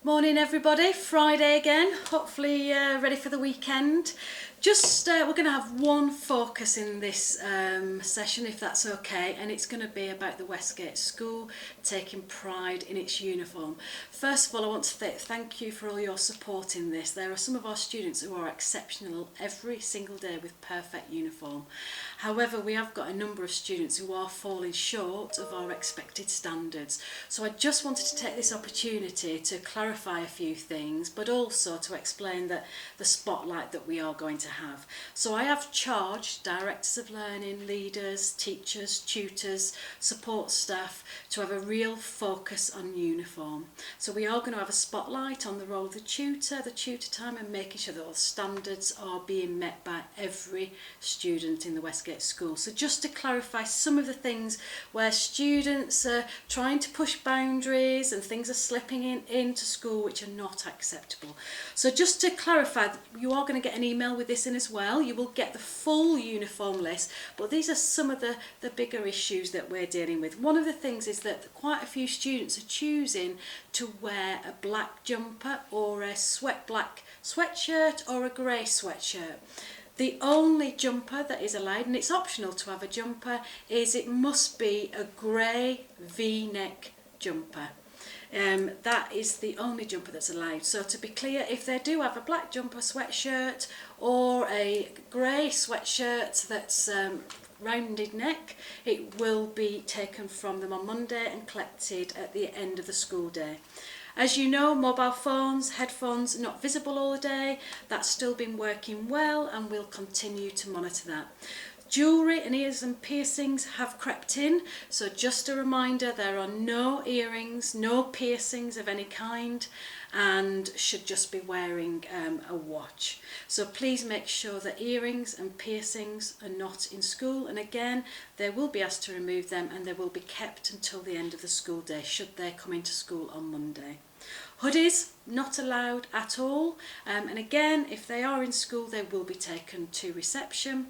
Morning everybody, Friday again, hopefully ready for the weekend. We're going to have one focus in this session, if that's okay, and it's going to be about the Westgate School taking pride in its uniform. First of all, I want to thank you for all your support in this. There are some of our students who are exceptional every single day with perfect uniform. However, we have got a number of students who are falling short of our expected standards. So I just wanted to take this opportunity to clarify a few things, but also to explain that the spotlight that we are going to have. So I have charged directors of learning, leaders, teachers, tutors, support staff to have a real focus on uniform. So we are going to have a spotlight on the role of the tutor time, and making sure that all standards are being met by every student in the Westgate School. So just to clarify some of the things where students are trying to push boundaries and things are slipping into school which are not acceptable. So just to clarify, you are going to get an email with this in as well. You will get the full uniform list, but these are some of the bigger issues that we're dealing with. One of the things is that quite a few students are choosing to wear a black jumper or a black sweatshirt or a grey sweatshirt. The only jumper that is allowed, and it's optional to have a jumper, is it must be a grey V-neck jumper. That is the only jumper that's allowed. So to be clear, if they do have a black jumper sweatshirt or a grey sweatshirt that's rounded neck, it will be taken from them on Monday and collected at the end of the school day. As you know, mobile phones, headphones are not visible all the day. That's still been working well, and we'll continue to monitor that. Jewellery and ears and piercings have crept in, so just a reminder, there are no earrings, no piercings of any kind, and should just be wearing a watch. So please make sure that earrings and piercings are not in school, and again, they will be asked to remove them and they will be kept until the end of the school day should they come into school on Monday. Hoodies, not allowed at all, and again, if they are in school, they will be taken to reception.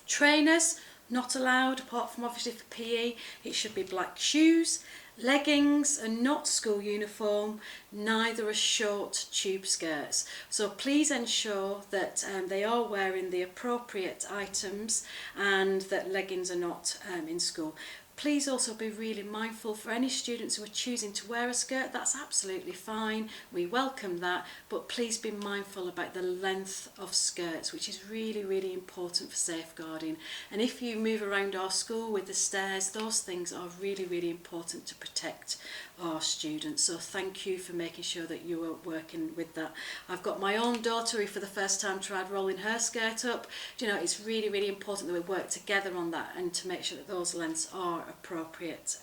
Trainers, not allowed, apart from obviously for PE. It should be black shoes. Leggings are not school uniform, neither are short tube skirts. So please ensure that they are wearing the appropriate items and that leggings are not in school. Please also be really mindful for any students who are choosing to wear a skirt. That's absolutely fine, we welcome that, but please be mindful about the length of skirts, which is really, really important for safeguarding. And if you move around our school with the stairs, those things are really, really important to protect our students. So thank you for making sure that you are working with that. I've got my own daughter who for the first time tried rolling her skirt up. You know, it's really, really important that we work together on that and to make sure that those lengths are appropriate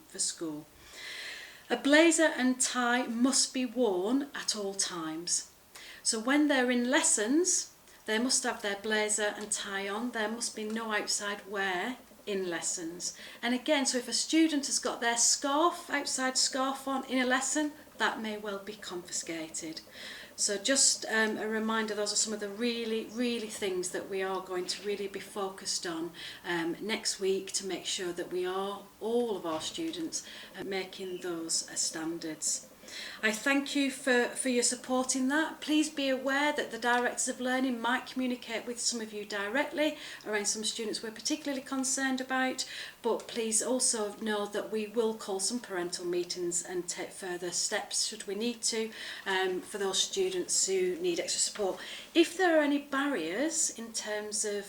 for school. A blazer and tie must be worn at all times. So when they're in lessons, they must have their blazer and tie on. There must be no outside wear in lessons. And again, so if a student has got their outside scarf on in a lesson, that may well be confiscated. So just a reminder, those are some of the really, really things that we are going to really be focused on next week to make sure that we are, all of our students, making those standards. I thank you for your support in that. Please be aware that the directors of learning might communicate with some of you directly around some students we're particularly concerned about, but please also know that we will call some parental meetings and take further steps should we need to for those students who need extra support. If there are any barriers in terms of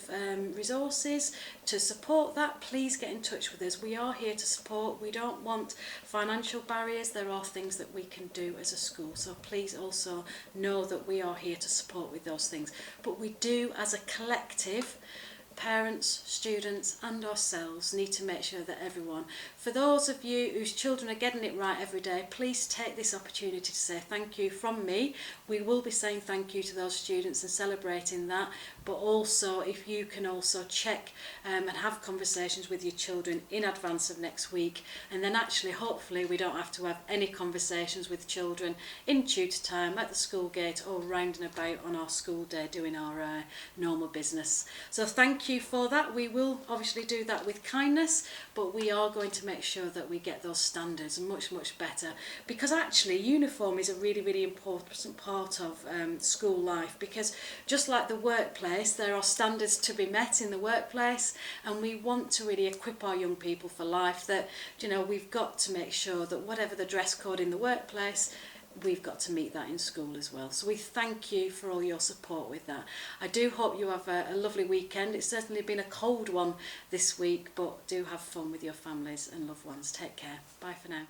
resources to support that, please get in touch with us. We are here to support. We don't want financial barriers. There are things that we can do as a school. So please also know that we are here to support with those things. But we do, as a collective, parents, students and ourselves need to make sure that everyone, for those of you whose children are getting it right every day, please take this opportunity to say thank you from me. We will be saying thank you to those students and celebrating that, but also if you can also check and have conversations with your children in advance of next week, and then actually hopefully we don't have to have any conversations with children in tutor time, at the school gate or round and about on our school day doing our normal business. So thank you for that. We will obviously do that with kindness, but we are going to make make sure that we get those standards much better, because actually uniform is a really important part of school life, because just like the workplace, there are standards to be met in the workplace, and we want to really equip our young people for life, that we've got to make sure that whatever the dress code in the workplace, we've got to meet that in school as well. So we thank you for all your support with that. I do hope you have a lovely weekend. It's certainly been a cold one this week, but do have fun with your families and loved ones. Take care. Bye for now.